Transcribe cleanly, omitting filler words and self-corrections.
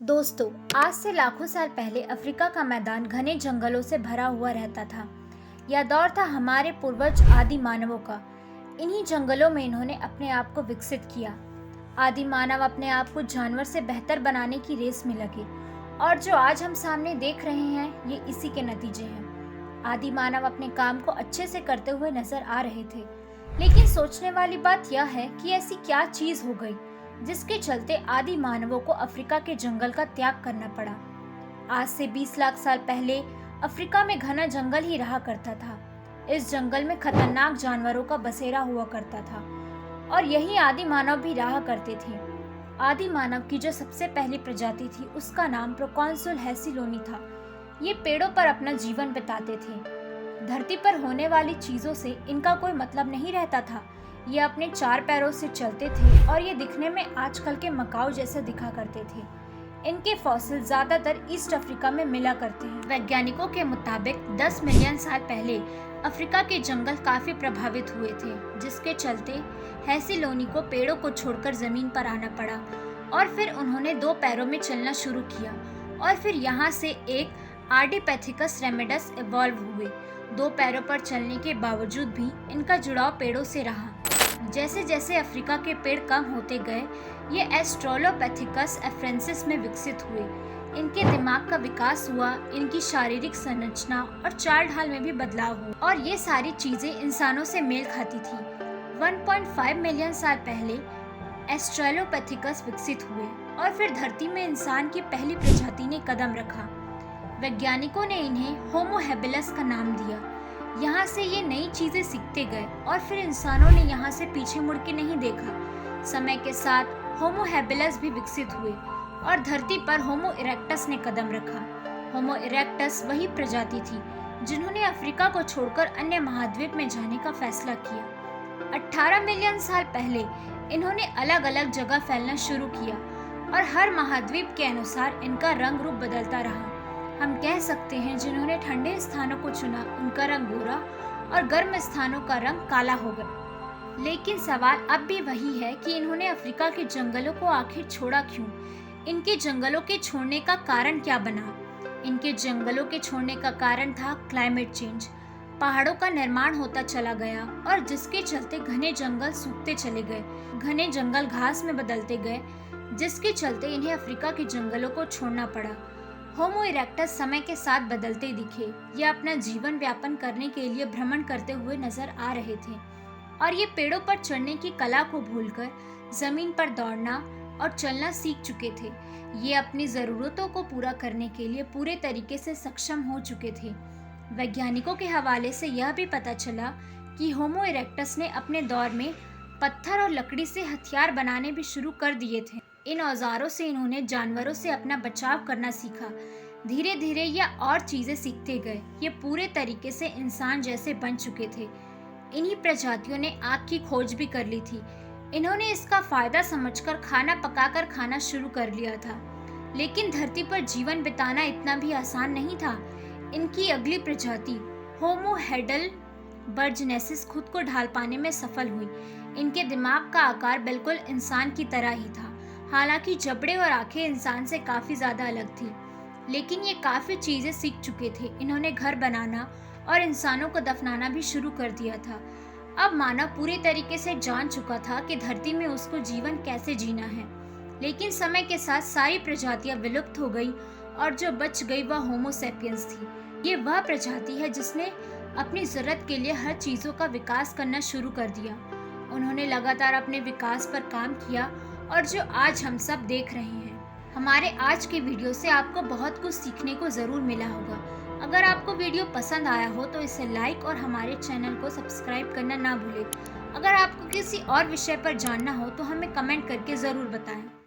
दोस्तों, आज से लाखों साल पहले अफ्रीका का मैदान घने जंगलों से भरा हुआ रहता था। यह दौर था हमारे पूर्वज आदि मानवों का। इन्हीं जंगलों में इन्होंने अपने आप को विकसित किया। आदि मानव अपने आप को जानवर से बेहतर बनाने की रेस में लगे और जो आज हम सामने देख रहे हैं ये इसी के नतीजे हैं। आदि मानव अपने काम को अच्छे से करते हुए नजर आ रहे थे, लेकिन सोचने वाली बात यह है कि ऐसी क्या चीज हो गई जिसके चलते आदि मानवों को अफ्रीका के जंगल का त्याग करना पड़ा। आज से 20 लाख साल पहले अफ्रीका में घना जंगल ही रहा करता था। इस जंगल में खतरनाक जानवरों का बसेरा हुआ करता था और यही आदि मानव भी रहा करते थे। आदि मानव की जो सबसे पहली प्रजाति थी उसका नाम प्रोकॉन्सुल हेसिलोनी था। ये पेड़ों पर अपना जीवन बिताते थे। धरती पर होने वाली चीजों से इनका कोई मतलब नहीं रहता था। ये अपने 4 पैरों से चलते थे और ये दिखने में आजकल के मकाऊ जैसे दिखा करते थे। इनके फॉसिल ज्यादातर ईस्ट अफ्रीका में मिला करते हैं। वैज्ञानिकों के मुताबिक 10 मिलियन साल पहले अफ्रीका के जंगल काफी प्रभावित हुए थे, जिसके चलते हेसिलोनी को पेड़ों को छोड़कर जमीन पर आना पड़ा और फिर उन्होंने 2 पैरों में चलना शुरू किया और फिर यहाँ से एक आर्डिपेथिकस रेमिडस इवॉल्व हुए। 2 पैरों पर चलने के बावजूद भी इनका जुड़ाव पेड़ों से रहा। जैसे जैसे अफ्रीका के पेड़ कम होते गए, ये एस्ट्रोलोपैथिकस एफ्रेंसिस में विकसित हुए। इनके दिमाग का विकास हुआ, इनकी शारीरिक संरचना और चाल ढाल में भी बदलाव हुआ और ये सारी चीजें इंसानों से मेल खाती थी। 1.5 मिलियन साल पहले एस्ट्रोलोपैथिकस विकसित हुए और फिर धरती में इंसान की पहली प्रजाति ने कदम रखा। वैज्ञानिकों ने इन्हें होमो हैबिलस का नाम दिया। यहाँ से ये नई चीजें सीखते गए और फिर इंसानों ने यहाँ से पीछे मुड़ के नहीं देखा। समय के साथ होमो हैबिलस भी विकसित हुए और धरती पर होमो इरेक्टस ने कदम रखा। होमो इरेक्टस वही प्रजाति थी जिन्होंने अफ्रीका को छोड़कर अन्य महाद्वीप में जाने का फैसला किया। 18 मिलियन साल पहले इन्होंने अलग अलग जगह फैलना शुरू किया और हर महाद्वीप के अनुसार इनका रंग रूप बदलता रहा। हम कह सकते हैं जिन्होंने ठंडे स्थानों को चुना उनका रंग गोरा और गर्म स्थानों का रंग काला हो गया। लेकिन सवाल अब भी वही है कि इन्होंने अफ्रीका के जंगलों को आखिर छोड़ा क्यों? इनके जंगलों के छोड़ने का कारण क्या बना? इनके जंगलों के छोड़ने का कारण था क्लाइमेट चेंज। पहाड़ों का निर्माण होता चला गया और जिसके चलते घने जंगल सूखते चले गए, घने जंगल घास में बदलते गए, जिसके चलते इन्हें अफ्रीका के जंगलों को छोड़ना पड़ा। होमो इरेक्टस समय के साथ बदलते दिखे। ये अपना जीवन व्यापन करने के लिए भ्रमण करते हुए नजर आ रहे थे और ये पेड़ों पर चढ़ने की कला को भूलकर जमीन पर दौड़ना और चलना सीख चुके थे। ये अपनी जरूरतों को पूरा करने के लिए पूरे तरीके से सक्षम हो चुके थे। वैज्ञानिकों के हवाले से यह भी पता चला कि होमो इरेक्टस ने अपने दौर में पत्थर और लकड़ी से हथियार बनाने भी शुरू कर दिए थे। इन औजारों से इन्होंने जानवरों से अपना बचाव करना सीखा। धीरे धीरे ये और चीजें सीखते गए। ये पूरे तरीके से इंसान जैसे बन चुके थे। इन्हीं प्रजातियों ने आग की खोज भी कर ली थी। इन्होंने इसका फायदा समझकर खाना पकाकर खाना शुरू कर लिया था। लेकिन धरती पर जीवन बिताना इतना भी आसान नहीं था। इनकी अगली प्रजाति होमो हेडेलबर्जिनेसिस खुद को ढाल पाने में सफल हुई। इनके दिमाग का आकार बिल्कुल इंसान की तरह ही था, हालांकि जबड़े और आंखें इंसान से काफी ज्यादा अलग थी। लेकिन ये काफी चीजें सीख चुके थे। इन्होंने घर बनाना और इंसानों को दफनाना भी शुरू कर दिया था। अब मानव पूरी तरीके से जान चुका था कि धरती में उसको जीवन कैसे जीना है। लेकिन समय के साथ सारी प्रजातियां विलुप्त हो गई और जो बच गई वह होमो सेपियंस थी। ये वह प्रजाति है जिसने अपनी जरूरत के लिए हर चीजों का विकास करना शुरू कर दिया। उन्होंने लगातार अपने विकास पर काम किया और जो आज हम सब देख रहे हैं। हमारे आज के वीडियो से आपको बहुत कुछ सीखने को जरूर मिला होगा। अगर आपको वीडियो पसंद आया हो तो इसे लाइक और हमारे चैनल को सब्सक्राइब करना ना भूलें। अगर आपको किसी और विषय पर जानना हो तो हमें कमेंट करके जरूर बताएं।